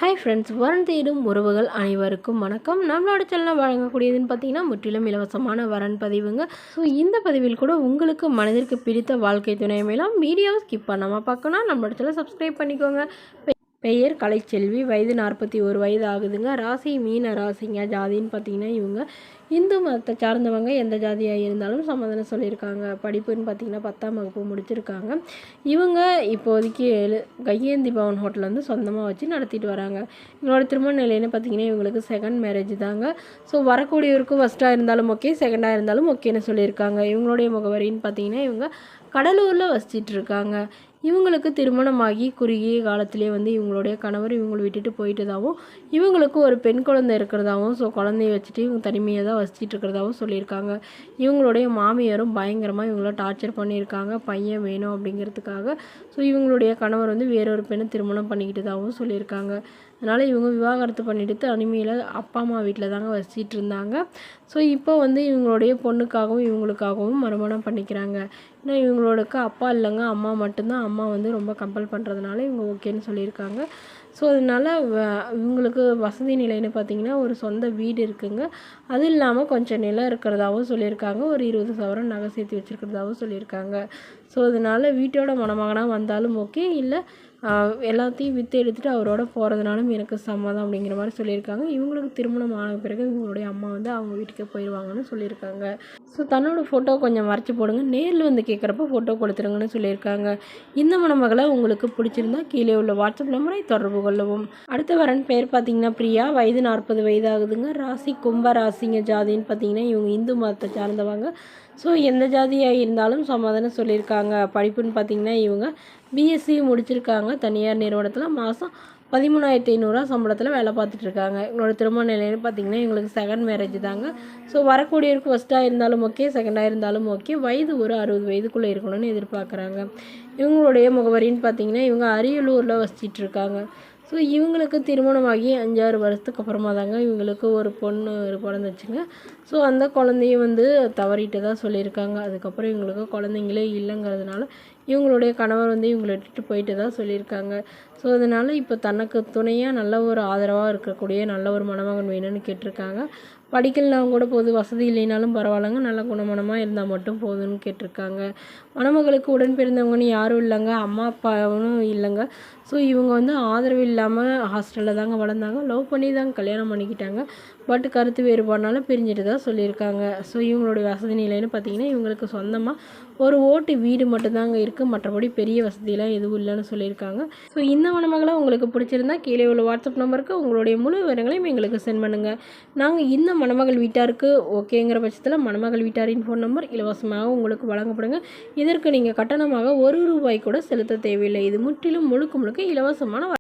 Hi friends, வரன் தேடும் உறவுகள் அனைவருக்கும் வணக்கம். நம்மளோட சேனலில் வழங்கக்கூடியதுன்னு பார்த்தீங்கன்னா முற்றிலும் இலவசமான வரன் பதிவுங்க. ஸோ இந்த பதிவில் கூட உங்களுக்கு மனதிற்கு பிடித்த வாழ்க்கை துணை அமையலாம். வீடியோவை ஸ்கிப் பண்ணாமல் பார்க்கணும். நம்மளோட சேனலை சப்ஸ்கிரைப் பண்ணிக்கோங்க. பெயர் கலைச்செல்வி, வயது 41 வயது ஆகுதுங்க. ராசி மீன ராசிங்க. ஜாதின்னு பார்த்தீங்கன்னா இவங்க இந்து மதத்தை சார்ந்தவங்க. எந்த ஜாதியாக இருந்தாலும் சமாதானம் சொல்லியிருக்காங்க. படிப்புன்னு பார்த்தீங்கன்னா 10ஆம் வகுப்பு முடிச்சிருக்காங்க. இவங்க இப்போதைக்கு கையேந்தி பவன் ஹோட்டல் வந்து சொந்தமாக வச்சு நடத்திட்டு வராங்க. இவங்களோட திருமண நிலைன்னு பார்த்தீங்கன்னா இவங்களுக்கு செகண்ட் மேரேஜ் தாங்க. ஸோ வரக்கூடியவருக்கும் ஃபஸ்ட்டாக இருந்தாலும் ஓகே, செகண்டாக இருந்தாலும் ஓகேன்னு சொல்லியிருக்காங்க. இவங்களுடைய முகவரின்னு பார்த்தீங்கன்னா இவங்க கடலூரில் வசிச்சிட்டு இருக்காங்க. இவங்களுக்கு திருமணமாகி குறுகிய காலத்திலே வந்து இவங்களுடைய கணவர் இவங்களை விட்டுட்டு போயிட்டதாகவும், இவங்களுக்கு ஒரு பெண் குழந்தை இருக்கிறதாகவும், ஸோ குழந்தைய வச்சுட்டு இவங்க தனிமையாக தான் வசிச்சிட்டு இருக்கிறதாகவும் சொல்லியிருக்காங்க. இவங்களுடைய மாமியாரும் பயங்கரமாக இவங்கள டார்ச்சர் பண்ணியிருக்காங்க, பையன் வேணும் அப்படிங்கிறதுக்காக. ஸோ இவங்களுடைய கணவர் வந்து வேறொரு பெண்ணை திருமணம் பண்ணிக்கிட்டதாகவும் சொல்லியிருக்காங்க. அதனால் இவங்க விவாகரத்து பண்ணிட்டு தனிமையில் அப்பா அம்மா வீட்டில் தாங்க வசிச்சிட்டு இருந்தாங்க. ஸோ இப்போ வந்து இவங்களுடைய பொண்ணுக்காகவும் இவங்களுக்காகவும் மறுமணம் பண்ணிக்கிறாங்க. ஏன்னா இவங்களோடக்கு அப்பா இல்லைங்க, அம்மா மட்டும்தான். அம்மா வந்து ரொம்ப கம்பல் பண்ணுறதுனால இவங்க ஓகேன்னு சொல்லியிருக்காங்க. ஸோ அதனால் இவங்களுக்கு வசதி நிலைன்னு பார்த்திங்கன்னா ஒரு சொந்த வீடு இருக்குங்க. அது இல்லாமல் கொஞ்சம் நிலம் இருக்கிறதாகவும் சொல்லியிருக்காங்க. ஒரு 20 சவரன் நகை சேர்த்து வச்சுருக்கிறதாகவும் சொல்லியிருக்காங்க. ஸோ அதனால் வீட்டோட மணமகனாக வந்தாலும் ஓகே, இல்லை எல்லாத்தையும் விற்று எடுத்துகிட்டு அவரோட போகிறதுனாலும் எனக்கு சம்மதம் அப்படிங்கிற மாதிரி சொல்லியிருக்காங்க. இவங்களுக்கு திருமணம் ஆன பிறகு இவங்களுடைய அம்மா வந்து அவங்க வீட்டுக்கு போயிடுவாங்கன்னு சொல்லியிருக்காங்க. ஸோ தன்னோட ஃபோட்டோ கொஞ்சம் மறைச்சி போடுங்க, நேரில் வந்து கேட்குறப்ப ஃபோட்டோ கொடுத்துருங்கன்னு சொல்லியிருக்காங்க. இந்த மணமகளை உங்களுக்கு பிடிச்சிருந்தா கீழே உள்ள வாட்ஸ்அப் நம்பரை தொடர்பு கொள்ளவும். அடுத்த வரன் பேர் பார்த்திங்கன்னா பிரியா, வயது 40 வயது ஆகுதுங்க. ராசி கும்ப ராசிங்க. ஜாதின்னு பார்த்திங்கன்னா இவங்க இந்து மதத்தை சார்ந்தவங்க. ஸோ எந்த ஜாதியாக இருந்தாலும் சமாதானம் சொல்லியிருக்காங்க. படிப்புன்னு பார்த்திங்கன்னா இவங்க பிஎஸ்சி முடிச்சிருக்காங்க. தனியார் நிறுவனத்தில் மாதம் 13,500 சம்பளத்தில் வேலை பார்த்துட்ருக்காங்க. இவங்களோட திருமண நிலைன்னு பார்த்திங்கன்னா இவங்களுக்கு செகண்ட் மேரேஜ் தாங்க. ஸோ வரக்கூடியவருக்கு ஃபஸ்ட்டாக இருந்தாலும் ஓகே, செகண்டாக இருந்தாலும் ஓகே, வயது ஒரு 60 வயதுக்குள்ளே இருக்கணும்னு எதிர்பார்க்குறாங்க. இவங்களுடைய முகவரின்னு பார்த்திங்கன்னா இவங்க அரியலூரில் வசிச்சிட்ருக்காங்க. ஸோ இவங்களுக்கு திருமணமாகி 5-6 வருஷத்துக்கு அப்புறமா தாங்க இவங்களுக்கு ஒரு பொண்ணு பிறந்துச்சுங்க. ஸோ அந்த குழந்தைய வந்து தவறிட்டு தான் சொல்லியிருக்காங்க. அதுக்கப்புறம் இவங்களுக்கு குழந்தைங்களே இல்லைங்கிறதுனால இவங்களுடைய கணவர் வந்து இவங்களை விட்டுட்டு போயிட்டு தான் சொல்லியிருக்காங்க. ஸோ அதனால் இப்போ தனக்கு துணையாக நல்ல ஒரு ஆதரவாக இருக்கக்கூடிய நல்ல ஒரு மணமகன் வேணும்னு கேட்டிருக்காங்க. படிக்கலாம் கூட போது, வசதி இல்லைனாலும் பரவாயில்லைங்க, நல்ல குணமனமாக இருந்தால் மட்டும் போதும்னு கேட்டிருக்காங்க. மணமகளுக்கு உடன் பிறந்தவங்கன்னு யாரும் இல்லைங்க, அம்மா அப்பாவும் இல்லைங்க. ஸோ இவங்க வந்து ஆதரவு இல்லாமல் ஹாஸ்டலில் தாங்க வளர்ந்தாங்க. லவ் பண்ணி தாங்க கல்யாணம் பண்ணிக்கிட்டாங்க. பட் கருத்து வேறுபாடுனால பிரிஞ்சுட்டு தான் சொல்லியிருக்காங்க. ஸோ இவங்களுடைய வசதி நிலைன்னு பார்த்திங்கன்னா இவங்களுக்கு சொந்தமாக ஒரு ஓட்டு வீடு மட்டும்தாங்க இருக்குது, மற்றபடி பெரிய வசதியெலாம் எதுவும் இல்லைன்னு சொல்லியிருக்காங்க. ஸோ இந்த மணமகளை உங்களுக்கு பிடிச்சிருந்தா கீழே உள்ள வாட்ஸ்அப் நம்பருக்கு உங்களுடைய முழு விவரங்களையும் எங்களுக்கு சென்ட் பண்ணுங்கள். நாங்கள் இந்த மணமகள் வீட்டாருக்கு ஓகேங்கிற பட்சத்தில் மணமகள் வீட்டாரின் ஃபோன் நம்பர் இலவசமாக உங்களுக்கு வழங்கப்படுங்க. இதற்கு நீங்கள் கட்டணமாக 1 ரூபாய் கூட செலுத்த தேவையில்லை. இது முற்றிலும் முழுக்க இலவசமான